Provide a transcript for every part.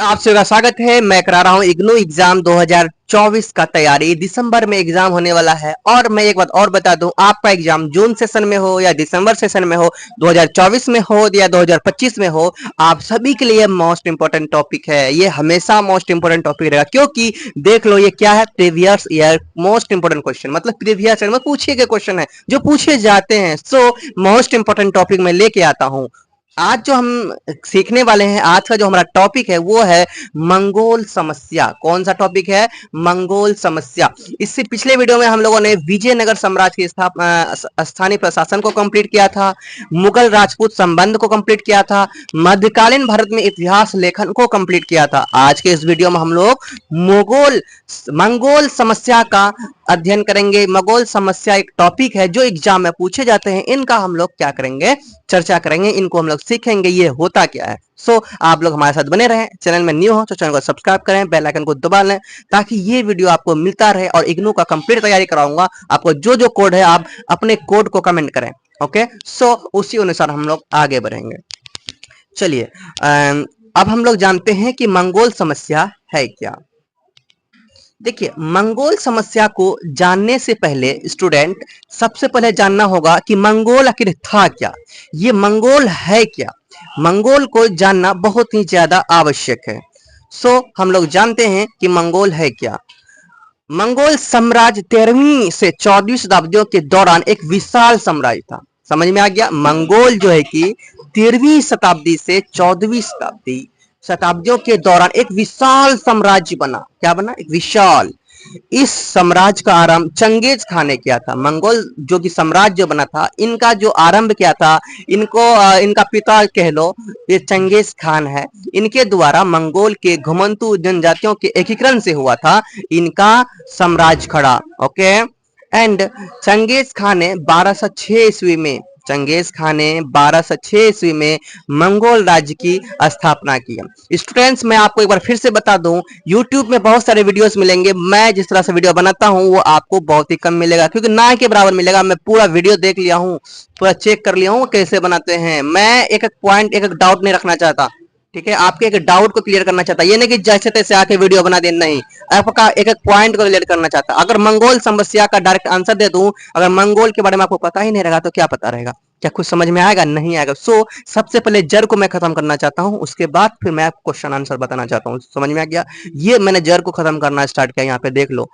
आप सभी का स्वागत है। मैं करा रहा हूँ इग्नू एग्जाम 2024 का तैयारी। दिसंबर में एग्जाम होने वाला है और मैं एक बात और बता दूं, आपका एग्जाम जून सेशन में हो या दिसंबर सेशन में हो, 2024 में हो या 2025 में हो, आप सभी के लिए मोस्ट इंपोर्टेंट टॉपिक है। ये हमेशा मोस्ट इंपोर्टेंट टॉपिक रहेगा, क्योंकि देख लो ये क्या है, previous year most important question, मतलब प्रीवियस ईयर में पूछे गए क्वेश्चन है जो पूछे जाते हैं। सो मोस्ट इंपोर्टेंट टॉपिक मैं लेके आता हूँ। आज जो हम सीखने वाले हैं, आज का जो हमारा टॉपिक है वो है मंगोल समस्या। कौन सा टॉपिक है? मंगोल समस्या। इससे पिछले वीडियो में हम लोगों ने विजयनगर साम्राज्य की स्थानीय प्रशासन को कंप्लीट किया था, मुगल राजपूत संबंध को कंप्लीट किया था, मध्यकालीन भारत में इतिहास लेखन को कंप्लीट किया था। आज के इस वीडियो में हम लोग मंगोल समस्या का अध्ययन करेंगे। मंगोल समस्या एक टॉपिक है जो एग्जाम में पूछे जाते हैं, इनका हम लोग क्या करेंगे, चर्चा करेंगे, इनको हम लोग सीखेंगे ये होता क्या है। सो आप लोग हमारे साथ बने रहें। चैनल में न्यू हो तो चैनल को सब्सक्राइब करें, बेल आइकन को दबा लें ताकि ये वीडियो आपको मिलता रहे। और इग्नू का कंप्लीट तैयारी कराऊंगा, आपको जो जो कोड है आप अपने कोड को कमेंट करें। ओके, सो उसी अनुसार हम लोग आगे बढ़ेंगे। चलिए, अब हम लोग जानते हैं कि मंगोल समस्या है क्या। देखिए, मंगोल समस्या को जानने से पहले स्टूडेंट सबसे पहले जानना होगा कि मंगोल आखिर था क्या, ये मंगोल है क्या। मंगोल को जानना बहुत ही ज्यादा आवश्यक है। सो हम लोग जानते हैं कि मंगोल है क्या। मंगोल साम्राज्य 13वीं से 14वीं शताब्दियों के दौरान एक विशाल साम्राज्य था। समझ में आ गया? मंगोल जो है कि 13वीं शताब्दी से 14वीं शताब्दियों के दौरान एक विशाल साम्राज्य बना। क्या बना? एक विशाल। इस साम्राज्य का आरंभ चंगेज खान ने किया था। मंगोल जो कि साम्राज्य बना था, इनका जो आरंभ किया था, इनका पिता कह लो, ये चंगेज खान है। इनके द्वारा मंगोल के घुमंतु जनजातियों के एकीकरण से हुआ था इनका साम्राज्य खड़ा। ओके, एंड चंगेज खान ने 1206 ईस्वी में चंगेज खान ने 1206 ईस्वी में मंगोल राज्य की स्थापना की। स्टूडेंट्स, मैं आपको एक बार फिर से बता दूं, YouTube में बहुत सारे वीडियोस मिलेंगे। मैं जिस तरह से वीडियो बनाता हूं वो आपको बहुत ही कम मिलेगा, क्योंकि ना के बराबर मिलेगा। मैं पूरा वीडियो देख लिया हूं, पूरा चेक कर लिया हूं कैसे बनाते हैं। मैं एक एक पॉइंट, एक एक डाउट नहीं रखना चाहता। ठीक है, आपके एक डाउट को क्लियर करना चाहता, ये नहीं कि जैसे तैसे आके वीडियो बना दे, नहीं, आपका एक एक पॉइंट को क्लियर करना चाहता। अगर मंगोल समस्या का डायरेक्ट आंसर दे दूं, अगर मंगोल के बारे में आपको पता ही नहीं रहेगा तो क्या पता रहेगा? क्या कुछ समझ में आएगा? नहीं आएगा। सो सबसे पहले जड़ को मैं खत्म करना चाहता हूं, उसके बाद फिर मैं क्वेश्चन आंसर बताना चाहता हूं। समझ में आ गया? ये मैंने जड़ को खत्म करना स्टार्ट किया, यहाँ पे देख लो।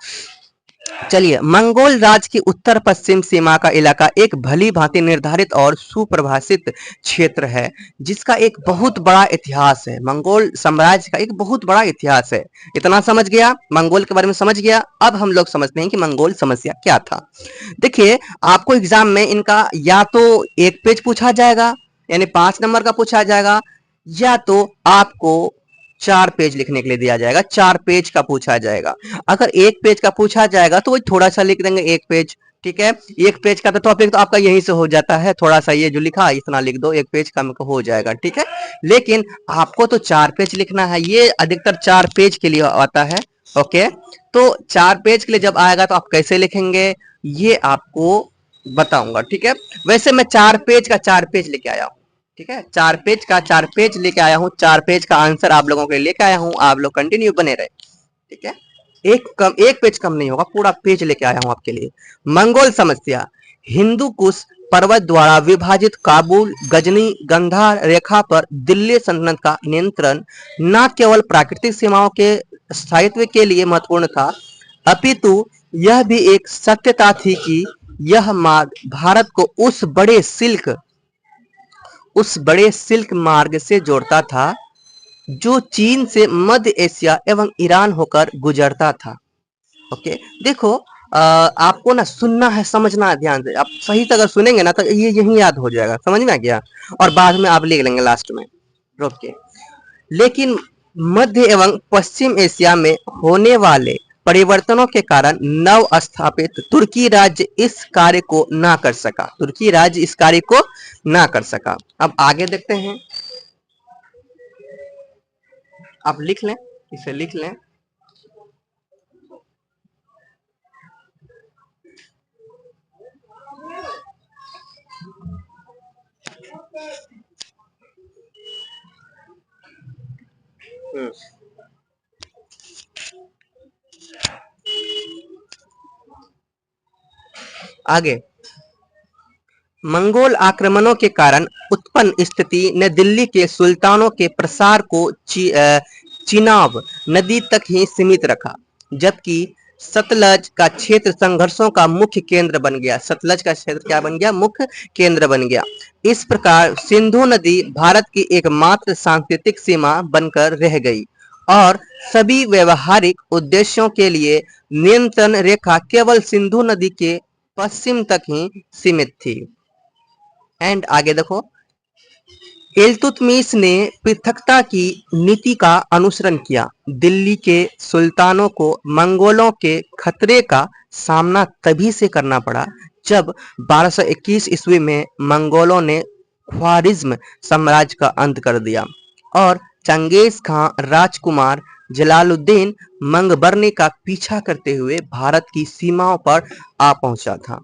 चलिए, मंगोल राज की उत्तर पश्चिम सीमा का इलाका एक भली भांति निर्धारित और सुपरिभाषित क्षेत्र है, जिसका एक बहुत बड़ा इतिहास है। मंगोल साम्राज्य का एक बहुत बड़ा इतिहास है। इतना समझ गया? मंगोल के बारे में समझ गया। अब हम लोग समझते हैं कि मंगोल समस्या क्या था। देखिए, आपको एग्जाम में इनका या तो एक पेज पूछा जाएगा, यानी 5 नंबर का पूछा जाएगा, या तो आपको 4 पेज लिखने के लिए दिया जाएगा, 4 पेज का पूछा जाएगा। अगर 1 पेज का पूछा जाएगा तो वो थोड़ा सा लिख देंगे, 1 पेज। ठीक है, 1 पेज का तो टॉपिक तो आपका यहीं से हो जाता है, थोड़ा सा ये जो लिखा इतना लिख दो, 1 पेज का हो जाएगा। ठीक है, लेकिन आपको तो 4 पेज लिखना है, ये अधिकतर 4 पेज के लिए आता है। ओके, तो 4 पेज के लिए जब आएगा तो आप कैसे लिखेंगे ये आपको बताऊंगा। ठीक है, वैसे मैं 4 पेज का 4 पेज लेके आया हूँ। ठीक है, 4 पेज का 4 पेज लेके आया हूँ, 4 पेज का आंसर आप लोगों के लिए लेके आया हूँ। आप लोग कंटिन्यू बने रहे। ठीक है, एक पेज कम नहीं होगा, पूरा पेज लेके आया हूं आपके लिए। मंगोल समस्या। हिंदू कुश पर्वत द्वारा विभाजित काबुल गजनी गंधार रेखा पर दिल्ली सल्तनत का नियंत्रण न केवल प्राकृतिक सीमाओं के स्थायित्व के लिए महत्वपूर्ण था, अपितु यह भी एक सत्यता थी कि यह मार्ग भारत को उस बड़े सिल्क मार्ग से जोड़ता था जो चीन से मध्य एशिया एवं ईरान होकर गुजरता था। ओके, देखो, आपको ना सुनना है, समझना है ध्यान से। आप सही से अगर सुनेंगे ना तो ये यही याद हो जाएगा। समझ में आ गया? और बाद में आप लिख लेंगे लास्ट में। ओके, लेकिन मध्य एवं पश्चिम एशिया में होने वाले परिवर्तनों के कारण नव स्थापित तुर्की राज्य इस कार्य को ना कर सका। तुर्की राज्य इस कार्य को ना कर सका। अब आगे देखते हैं, आप लिख लें, इसे लिख लें। आगे, मंगोल आक्रमणों के कारण उत्पन्न स्थिति ने दिल्ली के सुल्तानों के प्रसार को चिनाब नदी तक ही सीमित रखा, जबकि सतलज का क्षेत्र संघर्षों का मुख्य केंद्र बन गया। सतलज का क्षेत्र क्या बन गया? मुख्य केंद्र बन गया। इस प्रकार सिंधु नदी भारत की एकमात्र सांकेतिक सीमा बनकर रह गई और सभी व्यवहारिक उद्देश्यों के लिए नियंत्रण रेखा केवल सिंधु नदी के पश्चिम तक ही सीमित थी। एंड आगे देखो, इल्तुतमिश ने पृथकता की नीति का अनुसरण किया। दिल्ली के सुल्तानों को मंगोलों के खतरे का सामना तभी से करना पड़ा जब 1221 ईस्वी में मंगोलों ने ख्वारिज्म साम्राज्य का अंत कर दिया और चंगेज खां राजकुमार जलालुद्दीन मंगबरनी का पीछा करते हुए भारत की सीमाओं पर आ पहुंचा था।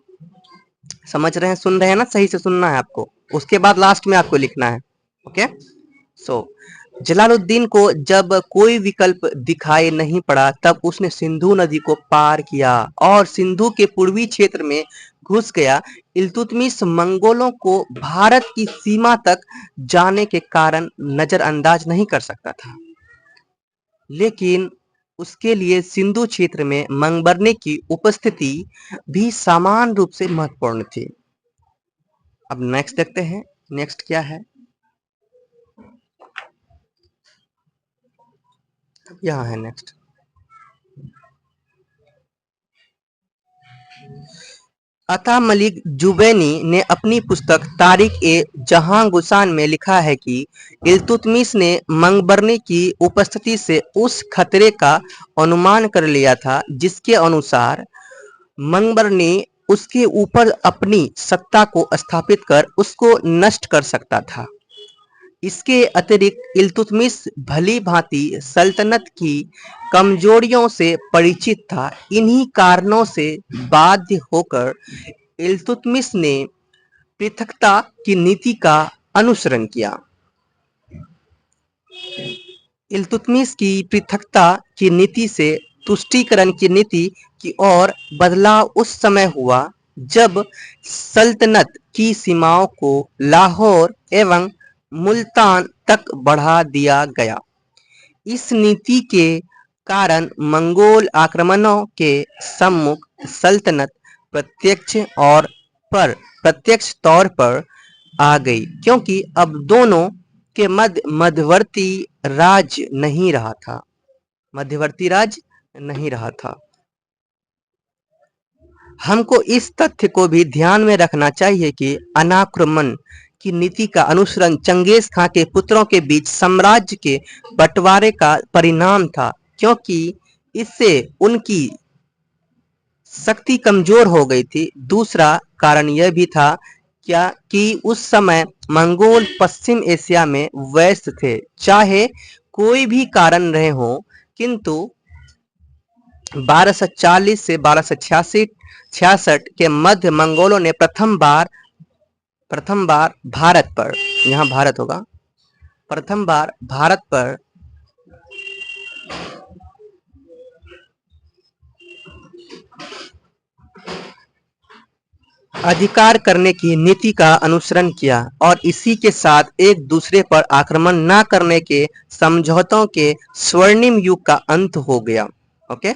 समझ रहे हैं, सुन रहे हैं ना? सही से सुनना है आपको, उसके बाद लास्ट में आपको लिखना है। ओके, सो जलालुद्दीन को जब कोई विकल्प दिखाई नहीं पड़ा तब उसने सिंधु नदी को पार किया और सिंधु के पूर्वी क्षेत्र में घुस गया। इल्तुतमिश मंगोलों को भारत की सीमा तक जाने के कारण नजरअंदाज नहीं कर सकता था, लेकिन उसके लिए सिंधु क्षेत्र में मंगबरनी की उपस्थिति भी समान रूप से महत्वपूर्ण थी। अब नेक्स्ट देखते हैं, नेक्स्ट क्या है? यहाँ है नेक्स्ट। अता मलिक जुबैनी ने अपनी पुस्तक तारिक ए जहां गुसान में लिखा है कि इल्तुतमिश ने मंगबरनी की उपस्थिति से उस खतरे का अनुमान कर लिया था जिसके अनुसार मंगबरनी उसके ऊपर अपनी सत्ता को स्थापित कर उसको नष्ट कर सकता था। इसके अतिरिक्त इल्तुतमिश भली भांति सल्तनत की कमजोरियों से परिचित था। इन्हीं कारणों से बाध्य होकर इल्तुतमिश ने पृथकता की नीति का अनुसरण किया। इल्तुतमिश की पृथकता की नीति से तुष्टीकरण की नीति की ओर बदलाव उस समय हुआ जब सल्तनत की सीमाओं को लाहौर एवं मुल्तान तक बढ़ा दिया गया। इस नीति के कारण मंगोल आक्रमणों के सम्मुख सल्तनत प्रत्यक्ष तौर पर आ गई, क्योंकि अब दोनों के मध्यवर्ती राज्य नहीं रहा था। हमको इस तथ्य को भी ध्यान में रखना चाहिए कि अनाक्रमण की नीति का अनुसरण चंगेज खां के पुत्रों के बीच साम्राज्य के बंटवारे का परिणाम था, क्योंकि इससे उनकी शक्ति कमजोर हो गई थी। दूसरा कारण यह भी था क्या कि उस समय मंगोल पश्चिम एशिया में व्यस्त थे। चाहे कोई भी कारण रहे हो, किंतु 1240 से 1266 के मध्य मंगोलों ने प्रथम बार भारत पर, यहाँ भारत होगा, प्रथम बार भारत पर अधिकार करने की नीति का अनुसरण किया और इसी के साथ एक दूसरे पर आक्रमण न करने के समझौतों के स्वर्णिम युग का अंत हो गया। ओके,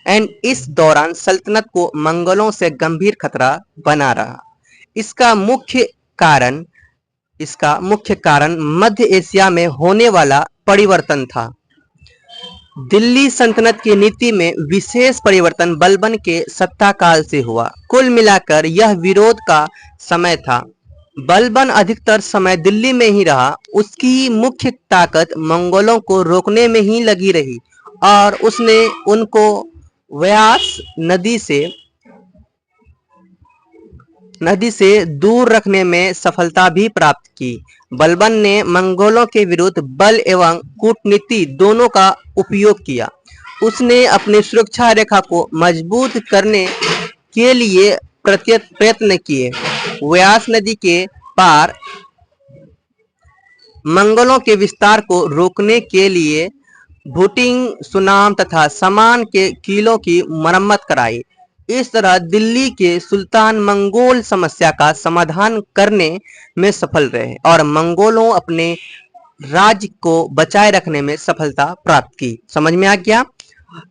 एंड इस दौरान सल्तनत को मंगोलों से गंभीर खतरा बना रहा। इसका मुख्य कारण मध्य एशिया में होने वाला परिवर्तन था। दिल्ली सल्तनत की नीति में विशेष परिवर्तन बलबन के सत्ताकाल से हुआ। कुल मिलाकर यह विरोध का समय था। बलबन अधिकतर समय दिल्ली में ही रहा। उसकी मुख्य ताकत मंगोलों को रोकने में ही लगी रही और उसने उनको व्यास नदी से दूर रखने में सफलता भी प्राप्त की। बलबन ने मंगोलों के विरुद्ध बल एवं कूटनीति दोनों का उपयोग किया। उसने अपनी सुरक्षा रेखा को मजबूत करने के लिए प्रयत्न किए। व्यास नदी के पार मंगोलों के विस्तार को रोकने के लिए भूटिंग, सुनाम तथा समान के किलों की मरम्मत कराई। इस तरह दिल्ली के सुल्तान मंगोल समस्या का समाधान करने में सफल रहे और मंगोलों अपने राज्य को बचाए रखने में सफलता प्राप्त की। समझ में आ गया?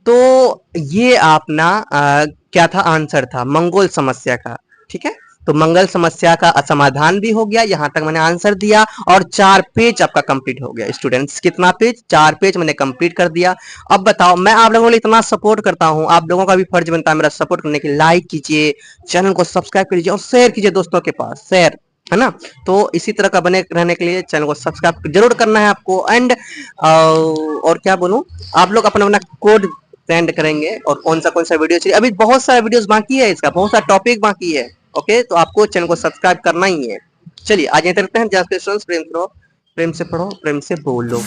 तो ये अपना क्या था, आंसर था मंगोल समस्या का। ठीक है, तो मंगल समस्या का समाधान भी हो गया, यहां तक मैंने आंसर दिया और 4 पेज आपका कंप्लीट हो गया। स्टूडेंट्स कितना पेज? 4 पेज मैंने कंप्लीट कर दिया। अब बताओ, मैं आप लोगों को इतना सपोर्ट करता हूं, आप लोगों का भी फर्ज बनता है मेरा सपोर्ट करने की। लाइक कीजिए, चैनल को सब्सक्राइब कीजिए और शेयर कीजिए दोस्तों के पास, शेयर, है ना। तो इसी तरह का बने रहने के लिए चैनल को सब्सक्राइब जरूर करना है आपको। एंड और क्या बोलूं, आप लोग अपना अपना कोड सेंड करेंगे और कौन सा वीडियो चाहिए। अभी बहुत सारा वीडियोस बाकी है, इसका बहुत सारा टॉपिक बाकी है। ओके, तो आपको चैनल को सब्सक्राइब करना ही है। चलिए आगे चलते हैं। प्रेम से पढ़ो, प्रेम से बोलो।